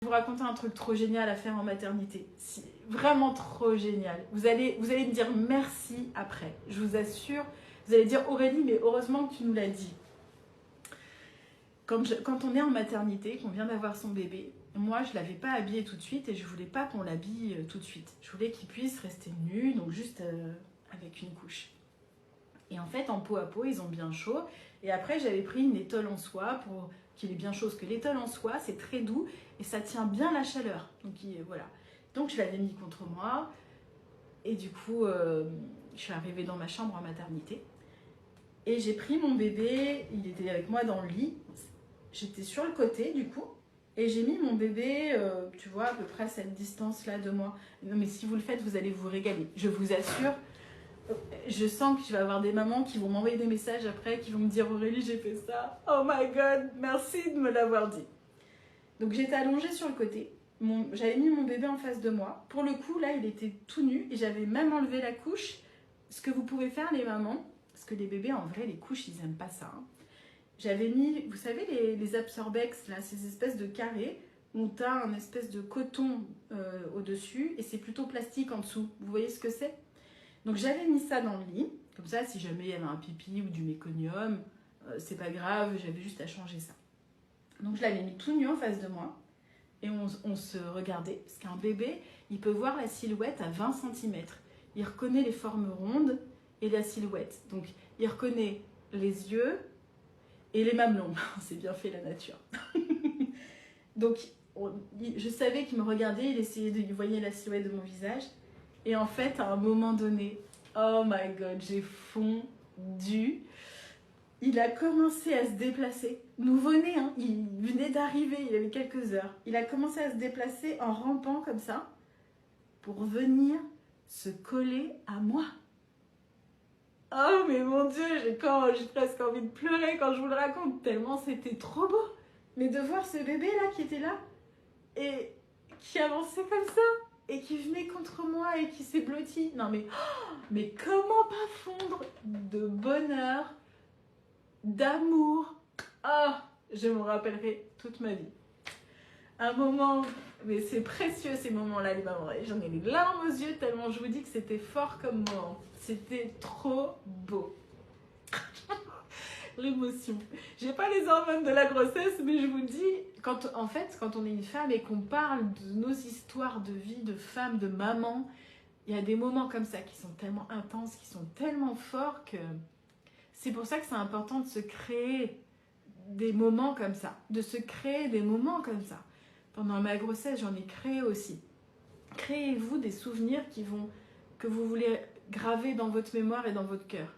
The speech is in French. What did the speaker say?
vous raconter un truc trop génial à faire en maternité. Vraiment trop génial. Vous allez me dire merci après. Je vous assure. Vous allez dire Aurélie, mais heureusement que tu nous l'as dit. Quand on est en maternité, qu'on vient d'avoir son bébé, moi je ne l'avais pas habillé tout de suite et je ne voulais pas qu'on l'habille tout de suite. Je voulais qu'il puisse rester nu, donc juste avec une couche. Et en fait, en peau à peau, ils ont bien chaud. Et après, j'avais pris une étole en soie pour qu'il ait bien chaud. Parce que l'étole en soie, c'est très doux et ça tient bien la chaleur. Donc voilà. Donc je l'avais mis contre moi. Et du coup, je suis arrivée dans ma chambre en maternité. Et j'ai pris mon bébé, il était avec moi dans le lit. J'étais sur le côté du coup. Et j'ai mis mon bébé, tu vois, à peu près à cette distance-là de moi. Non mais si vous le faites, vous allez vous régaler. Je vous assure. Je sens que tu vas avoir des mamans qui vont m'envoyer des messages après, qui vont me dire Aurélie, j'ai fait ça. Oh my god, merci de me l'avoir dit. Donc j'étais allongée sur le côté. J'avais mis mon bébé en face de moi. Pour le coup, là, il était tout nu et j'avais même enlevé la couche. Ce que vous pouvez faire, les mamans, parce que les bébés, en vrai, les couches, ils n'aiment pas ça. Hein. J'avais mis, vous savez, les absorbex, là, ces espèces de carrés où tu as un espèce de coton au-dessus et c'est plutôt plastique en dessous. Vous voyez ce que c'est ? Donc j'avais mis ça dans le lit, comme ça si jamais il y avait un pipi ou du méconium, c'est pas grave, j'avais juste à changer ça. Donc je l'avais mis tout nu en face de moi et on se regardait, parce qu'un bébé, il peut voir la silhouette à 20 cm. Il reconnaît les formes rondes et la silhouette. Donc il reconnaît les yeux et les mamelons. C'est bien fait la nature. Donc je savais qu'il me regardait, il voyait la silhouette de mon visage. Et en fait, à un moment donné, oh my god, j'ai fondu. Il a commencé à se déplacer. Nouveau-né, hein, il venait d'arriver, il avait quelques heures. Il a commencé à se déplacer en rampant comme ça pour venir se coller à moi. Oh mais mon Dieu, j'ai presque envie de pleurer quand je vous le raconte, tellement c'était trop beau. Mais de voir ce bébé là qui était là et qui avançait comme ça. Et qui venait contre moi et qui s'est blotti. Non mais comment pas fondre de bonheur, d'amour. Ah, je me rappellerai toute ma vie. Un moment, mais c'est précieux ces moments-là, les mamans. J'en ai les larmes aux yeux tellement je vous dis que c'était fort comme moment. C'était trop beau. L'émotion. J'ai pas les hormones de la grossesse, mais je vous dis, quand on est une femme et qu'on parle de nos histoires de vie, de femmes, de maman, il y a des moments comme ça qui sont tellement intenses, qui sont tellement forts que c'est pour ça que c'est important de se créer des moments comme ça, de se créer des moments comme ça. Pendant ma grossesse, j'en ai créé aussi. Créez-vous des souvenirs que vous voulez graver dans votre mémoire et dans votre cœur.